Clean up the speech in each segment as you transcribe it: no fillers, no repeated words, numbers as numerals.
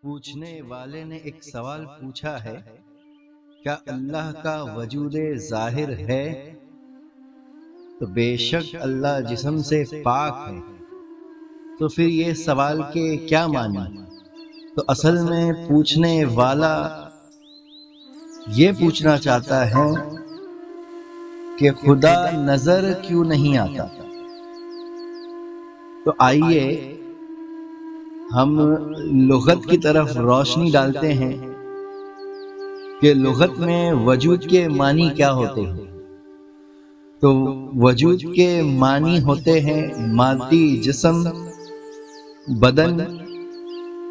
پوچھنے والے نے ایک سوال پوچھا ہے، کیا اللہ کا وجود ظاہر ہے؟ تو بے شک اللہ جسم سے پاک ہے۔ تو پھر یہ سوال کے کیا معنی؟ تو اصل میں پوچھنے والا یہ پوچھنا چاہتا ہے کہ خدا نظر کیوں نہیں آتا؟ تو آئیے ہم لغت کی طرف روشنی ڈالتے ہیں کہ لغت میں وجود کے معنی کیا ہوتے ہیں۔ تو وجود کے معنی ہوتے ہیں مادی جسم، بدن،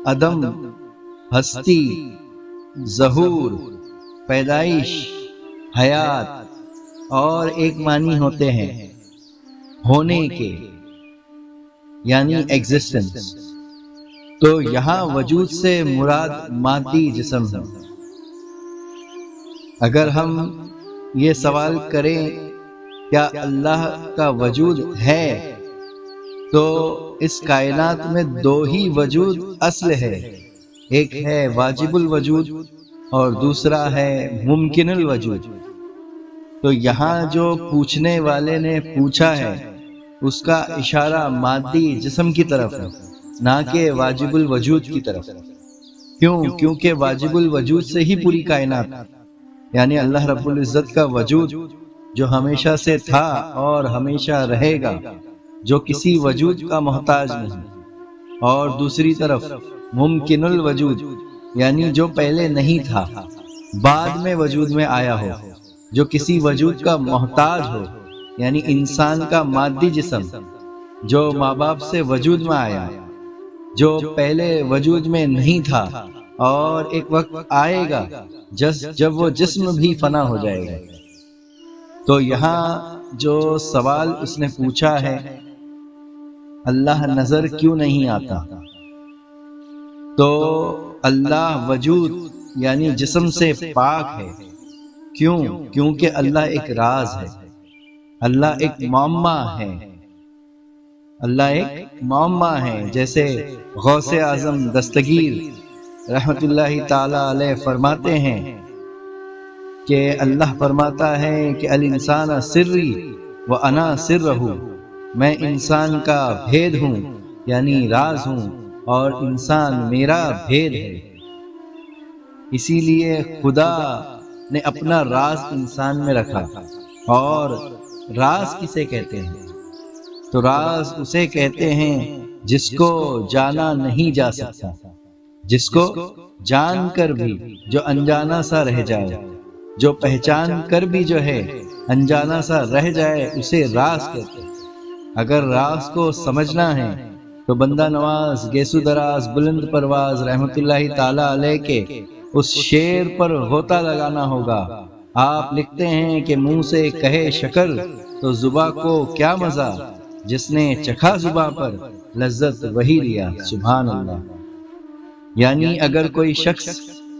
عدم، ہستی، ظہور، پیدائش، حیات، اور ایک معنی ہوتے ہیں ہونے کے، یعنی ایگزسٹنس۔ تو یہاں وجود سے مراد مادی جسم ہے۔ اگر ہم یہ سوال کریں کیا اللہ کا وجود ہے، تو اس کائنات میں دو ہی وجود اصل ہے، ایک ہے واجب الوجود اور دوسرا ہے ممکن الوجود۔ تو یہاں جو پوچھنے والے نے پوچھا ہے اس کا اشارہ مادی جسم کی طرف ہے، نہ کہ واجب الوجود کی طرف۔ کیونکہ واجب الوجود سے ہی پوری کائنات، یعنی اللہ رب العزت کا وجود جو ہمیشہ سے تھا اور ہمیشہ رہے گا، جو کسی وجود کا محتاج نہیں، اور دوسری طرف ممکن الوجود، یعنی جو پہلے نہیں تھا بعد میں وجود میں آیا ہو، جو کسی وجود کا محتاج ہو، یعنی انسان کا مادی جسم جو ماں باپ سے وجود میں آیا، جو پہلے وجود میں نہیں تھا اور ایک وقت آئے گا جب وہ جسم بھی فنا ہو جائے گا۔ تو یہاں جو سوال اس نے پوچھا ہے، اللہ نظر کیوں نہیں آتا؟ تو اللہ وجود یعنی جسم سے پاک ہے۔ کیونکہ اللہ ایک راز ہے، اللہ ایک معمہ ہے، اللہ ایک معمہ ہے۔ جیسے غوث اعظم دستگیر رحمت اللہ تعالی علیہ فرماتے ہیں کہ اللہ فرماتا ہے کہ الانسان سری وانا سرہ، میں انسان کا بھید ہوں یعنی راز ہوں، اور انسان میرا بھید ہے۔ اسی لیے خدا نے اپنا راز انسان میں رکھا۔ اور راز کسے کہتے ہیں؟ تو راز اسے کہتے ہیں جس کو جانا نہیں جا سکتا، جس کو جان کر بھی جو انجانا سا رہ جائے، جو پہچان کر بھی جو ہے انجانا سا رہ جائے، اسے راز کہتے ہیں۔ اگر راز کو سمجھنا ہے تو بندہ نواز گیسو دراز بلند پرواز رحمت اللہ تعالی علیہ کے اس شعر پر غوطہ لگانا ہوگا۔ آپ لکھتے ہیں کہ منہ سے کہے شکر تو زباں کو کیا مزہ، جس نے چکھا زباں پر لذت وہی لیا، سبحان اللہ۔ یعنی اگر کوئی شخص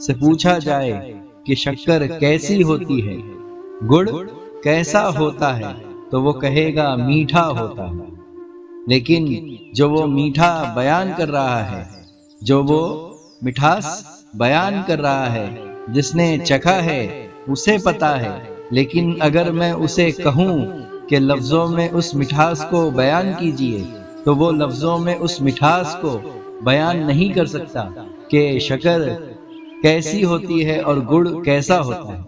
سے پوچھا جائے کہ شکر کیسی ہوتی ہے، گڑ کیسا ہوتا ہے، تو وہ کہے گا میٹھا ہوتا ہے۔ لیکن جو وہ میٹھا بیان کر رہا ہے، جو وہ مٹھاس بیان کر رہا ہے، جس نے چکھا ہے اسے پتا ہے۔ لیکن اگر میں اسے کہوں کہ لفظوں میں اس مٹھاس کو بیان کیجئے، تو وہ لفظوں میں اس مٹھاس کو بیان نہیں کر سکتا کہ شکر کیسی ہوتی ہے اور گڑ کیسا ہوتا ہے۔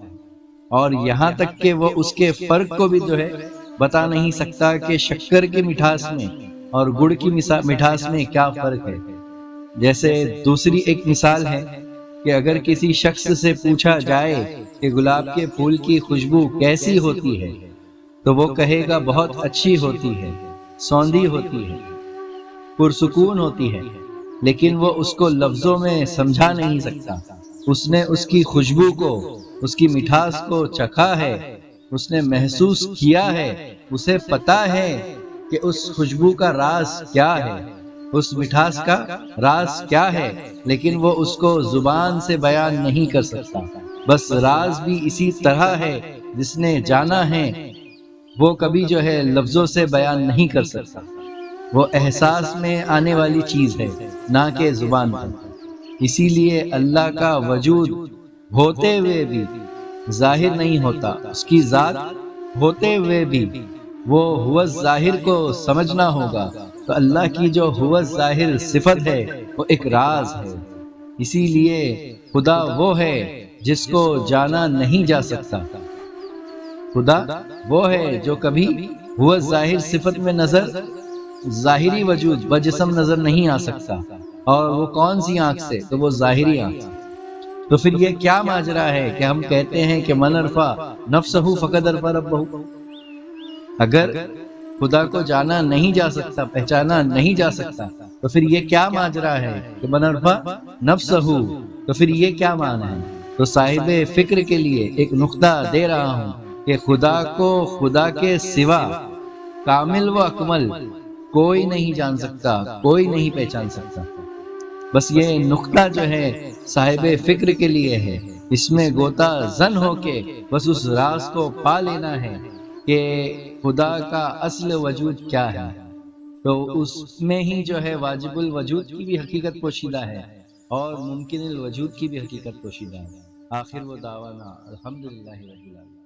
اور یہاں تک کہ وہ اس کے فرق کو بھی جو ہے بتا نہیں سکتا کہ شکر کی مٹھاس میں اور گڑ کی مٹھاس میں کیا فرق ہے۔ جیسے دوسری ایک مثال ہے کہ اگر کسی شخص سے پوچھا جائے کہ گلاب کے پھول کی خوشبو کیسی ہوتی ہے، تو وہ کہے گا بہت اچھی ہوتی ہے، سوندھی ہوتی ہے، پرسکون ہوتی ہے۔ لیکن وہ اس کو لفظوں میں سمجھا نہیں سکتا۔ اس نے اس کی خوشبو کو، اس کی مٹھاس کو چکھا ہے، اس نے محسوس کیا ہے، اسے پتا ہے کہ اس خوشبو کا راز کیا ہے، اس مٹھاس کا راز کیا ہے، لیکن وہ اس کو زبان سے بیان نہیں کر سکتا۔ بس راز بھی اسی طرح ہے، جس نے جانا ہے وہ کبھی جو ہے لفظوں سے بیان نہیں کر سکتا، وہ احساس میں آنے والی چیز ہے، نہ کہ زبان پر۔ اسی لیے اللہ کا وجود ہوتے ہوئے بھی ظاہر نہیں ہوتا، اس کی ذات ہوتے ہوئے بھی وہ ہوا ظاہر کو سمجھنا ہوگا۔ تو اللہ کی جو ہوا ظاہر صفت ہے وہ ایک راز ہے، اسی لیے خدا وہ ہے جس کو جانا نہیں جا سکتا۔ خدا وہ ہے جو کبھی ہوا ظاہر صفت میں نظر، ظاہری وجود بجسم نظر نہیں آ سکتا، اور وہ کون سی آنکھ سے؟ تو وہ ظاہری آنکھ سے۔ تو پھر یہ کیا ماجرا ہے کہ ہم کہتے ہیں کہ من عرفا نفسہ فقد عرفا ربہ؟ اگر خدا کو جانا نہیں جا سکتا، پہچانا نہیں جا سکتا، تو پھر یہ کیا ماجرا ہے کہ من عرفا نفسہ؟ تو پھر یہ کیا معنی ہے؟ تو صاحب فکر کے لیے ایک نقطہ دے رہا ہوں کہ خدا کو خدا کے سوا کامل و اکمل کوئی نہیں جان سکتا، کوئی نہیں پہچان سکتا۔ بس یہ نقطہ جو ہے صاحب فکر کے لیے ہے، اس میں غوطہ زن ہو کے بس اس راز کو پا لینا ہے کہ خدا کا اصل وجود کیا ہے۔ تو اس میں ہی جو ہے واجب الوجود کی بھی حقیقت پوشیدہ ہے اور ممکن الوجود کی بھی حقیقت پوشیدہ ہے۔ آخر وہ دعوانا الحمدللہ رب العالمین۔